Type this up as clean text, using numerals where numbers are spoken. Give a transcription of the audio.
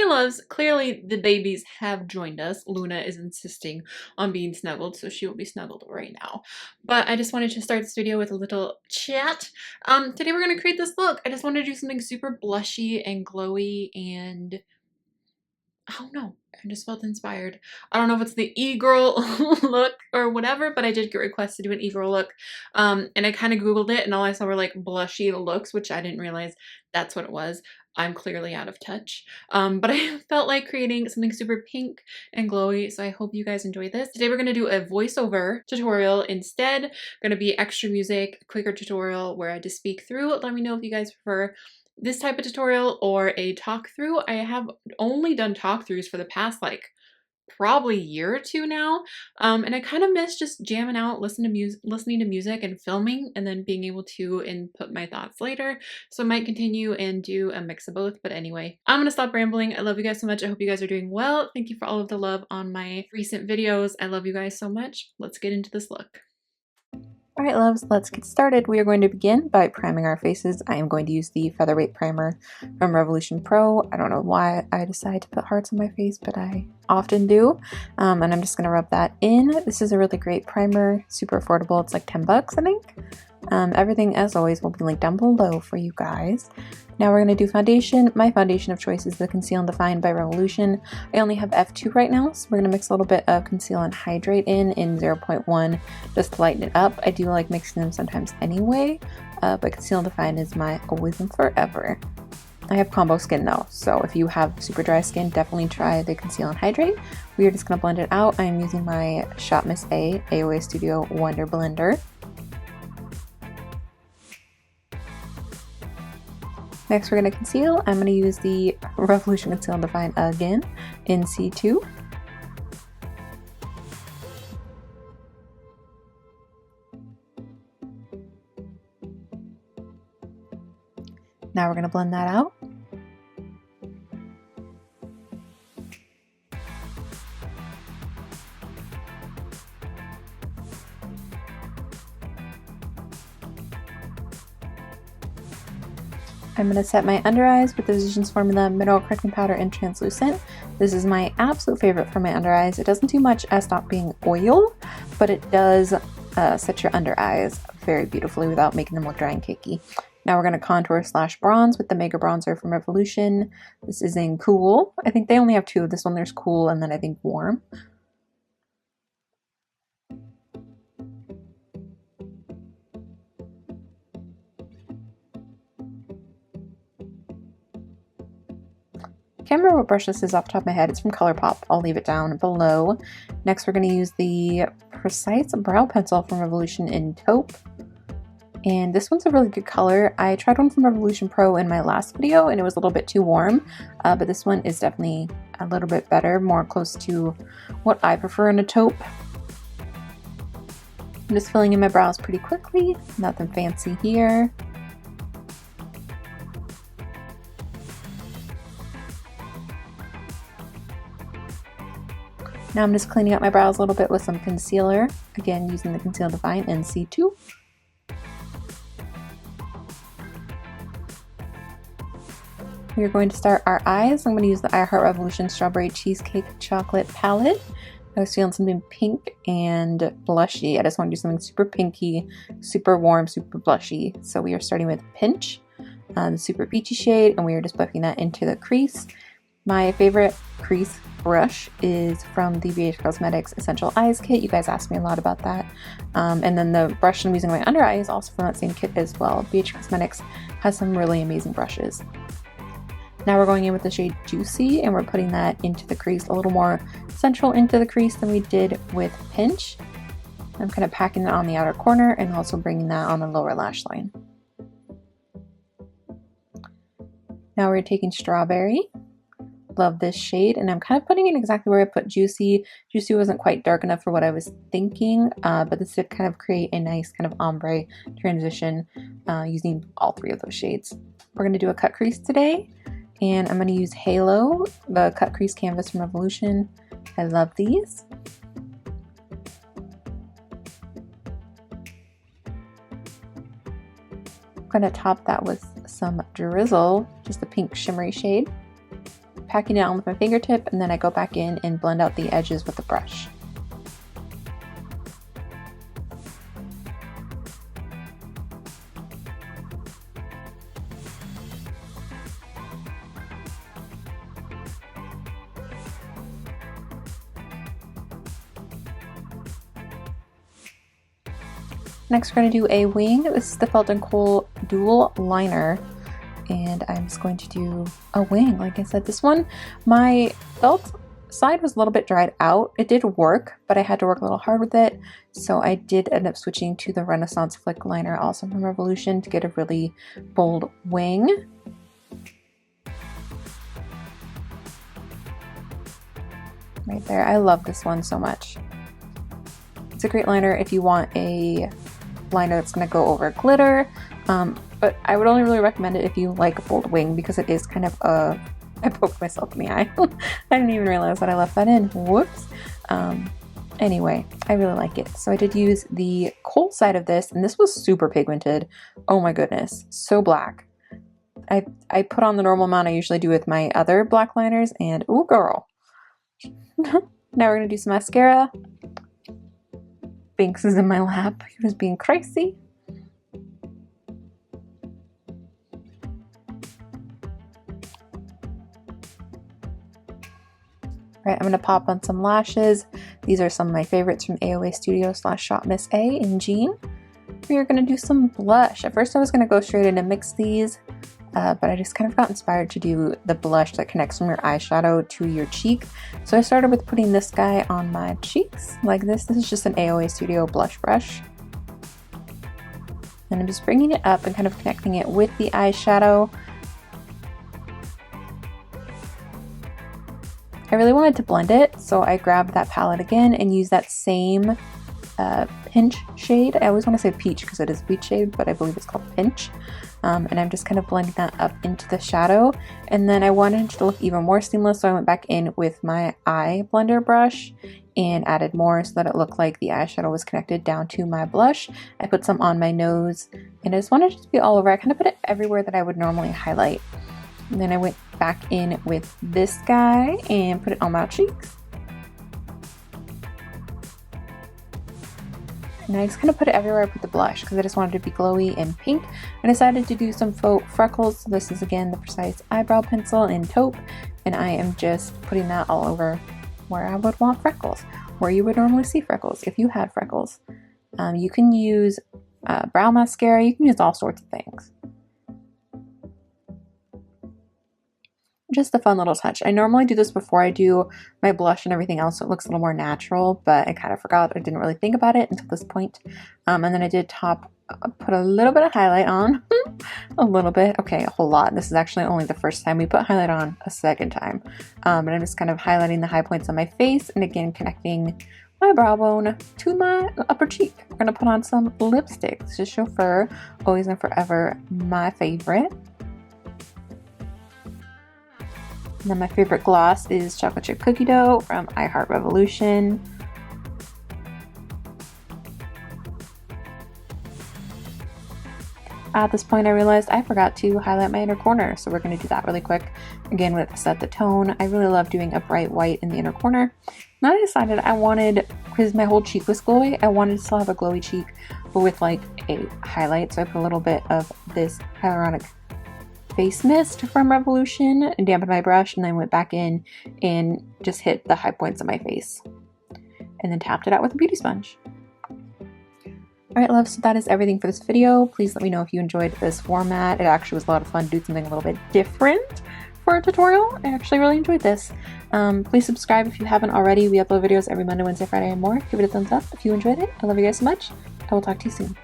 loves, clearly the babies have joined us. Luna is insisting on being snuggled, so she will be snuggled right now. But I just wanted to start this video with a little chat. Today we're going to create this look. I just wanted to do something super blushy and glowy, and I don't know. I just felt inspired. I don't know if it's the e-girl look or whatever, but I did get requests to do an e-girl look. And I kind of Googled it, and all I saw were like blushy looks, which I didn't realize that's what it was. I'm clearly out of touch. But I felt like creating something super pink and glowy, so I hope you guys enjoy this. Today we're going to do a voiceover tutorial instead. Going to be extra music, quicker tutorial where I just speak through. Let me know if you guys prefer this type of tutorial or a talk through. I have only done talk throughs for the past like probably year or two now, and I kind of miss just jamming out, listening to music and filming, and then being able to input my thoughts later. So I might continue and do a mix of both. But anyway, I'm gonna stop rambling. I love you guys so much. I hope you guys are doing well. Thank you for all of the love on my recent videos. I love you guys so much. Let's get into this look. Alright loves, let's get started. We are going to begin by priming our faces. I am going to use the Featherweight primer from Revolution Pro. I don't know why I decide to put hearts on my face, but I often do. And I'm just going to rub that in. This is a really great primer, super affordable. It's like 10 bucks, I think. Everything, as always, will be linked down below for you guys. Now we're going to do foundation. My foundation of choice is the Conceal and Define by Revolution. I only have F2 right now, so we're going to mix a little bit of Conceal and Hydrate in 0.1 just to lighten it up. I do like mixing them sometimes anyway, but Conceal and Define is my always and forever. I have combo skin though, so if you have super dry skin, definitely try the Conceal and Hydrate. We are just going to blend it out. I am using my Shop Miss A AOA Studio Wonder Blender. Next we're going to conceal. I'm going to use the Revolution Conceal and Define again in C2. Now we're going to blend that out. I'm going to set my under eyes with the Physicians Formula Mineral Correcting Powder in Translucent. This is my absolute favorite for my under eyes. It doesn't do much as not being oil, but it does set your under eyes very beautifully without making them look dry and cakey. Now we're going to contour / bronze with the Mega Bronzer from Revolution. This is in Cool. I think they only have two. This one there's Cool and then I think Warm. Can't remember what brush this is off the top of my head. It's from ColourPop. I'll leave it down below. Next, we're going to use the Precise Brow Pencil from Revolution in Taupe. And this one's a really good color. I tried one from Revolution Pro in my last video, and it was a little bit too warm. But this one is definitely a little bit better, more close to what I prefer in a taupe. I'm just filling in my brows pretty quickly. Nothing fancy here. Now I'm just cleaning up my brows a little bit with some concealer, again using the Conceal Define in C2. We are going to start our eyes. I'm going to use the I Heart Revolution Strawberry Cheesecake Chocolate Palette. I was feeling something pink and blushy. I just want to do something super pinky, super warm, super blushy. So we are starting with Pinch, the super peachy shade, and we are just buffing that into the crease. My favorite crease brush is from the BH Cosmetics Essential Eyes kit. You guys asked me a lot about that. And then the brush I'm using on my under eye is also from that same kit as well. BH Cosmetics has some really amazing brushes. Now we're going in with the shade Juicy, and we're putting that into the crease, a little more central into the crease than we did with Pinch. I'm kind of packing it on the outer corner and also bringing that on the lower lash line. Now we're taking Strawberry. Love this shade, and I'm kind of putting it exactly where I put Juicy. Juicy wasn't quite dark enough for what I was thinking, but this did kind of create a nice kind of ombre transition using all three of those shades. We're going to do a cut crease today, and I'm going to use Halo, the cut crease canvas from Revolution. I love these. I'm going to top that with some Drizzle, just a pink shimmery shade. packing it on with my fingertip, and then I go back in and blend out the edges with the brush. Next, we're going to do a wing. This is the Felt & Kohl Dual Liner, and I'm just going to do a wing. Like I said, this one, my felt side was a little bit dried out. It did work, but I had to work a little hard with it, so I did end up switching to the Renaissance Flick Liner, also from Revolution, to get a really bold wing. Right there. I love this one so much. It's a great liner if you want a liner that's going to go over glitter, but I would only really recommend it if you like a bold wing, because it is kind of a... I poked myself in the eye. I didn't even realize that I left that in. Whoops. Anyway, I really like it. So I did use the Kohl side of this, and this was super pigmented. Oh my goodness, so black. I put on the normal amount I usually do with my other black liners, and ooh girl. Now we're going to do some mascara. Binks is in my lap. He was being crazy. All right, I'm going to pop on some lashes. These are some of my favorites from AOA Studio / Shop Miss A in Jean. We are going to do some blush. At first I was going to go straight in and mix these, but I just kind of got inspired to do the blush that connects from your eyeshadow to your cheek. So I started with putting this guy on my cheeks like this. This is just an AOA Studio blush brush. And I'm just bringing it up and kind of connecting it with the eyeshadow. I really wanted to blend it, so I grabbed that palette again and used that same pinch shade. I always want to say peach because it is peach shade, but I believe it's called pinch. And I'm just kind of blending that up into the shadow. And then I wanted it to look even more seamless, so I went back in with my eye blender brush and added more so that it looked like the eyeshadow was connected down to my blush. I put some on my nose, and I just wanted it to be all over. I kind of put it everywhere that I would normally highlight. And then I went back in with this guy and put it on my cheeks. And I just kind of put it everywhere I put the blush because I just wanted it to be glowy and pink. I decided to do some faux freckles. So this is again the Precise Eyebrow Pencil in taupe, and I am just putting that all over where I would want freckles, where you would normally see freckles if you had freckles. You can use brow mascara, you can use all sorts of things. Just a fun little touch. I normally do this before I do my blush and everything else, so it looks a little more natural, but I kind of forgot. I didn't really think about it until this point. And then I did put a little bit of highlight on. A little bit. Okay, a whole lot. This is actually only the first time we put highlight on, a second time. And I'm just kind of highlighting the high points on my face, and again connecting my brow bone to my upper cheek. We're going to put on some lipstick. This is Chauffer, Always and Forever, my favorite. And then my favorite gloss is Chocolate Chip Cookie Dough from I Heart Revolution. At this point I realized I forgot to highlight my inner corner, so we're going to do that really quick. Again, with Set the Tone. I really love doing a bright white in the inner corner. And I decided I wanted, because my whole cheek was glowy, I wanted to still have a glowy cheek, but with like a highlight. So I put a little bit of this hyaluronic face mist from Revolution and dampened my brush, and then went back in and just hit the high points of my face and then tapped it out with a beauty sponge. Alright loves, so that is everything for this video. Please let me know if you enjoyed this format. It actually was a lot of fun to do something a little bit different for a tutorial. I actually really enjoyed this. Please subscribe if you haven't already. We upload videos every Monday, Wednesday, Friday, and more. Give it a thumbs up if you enjoyed it. I love you guys so much. I will talk to you soon.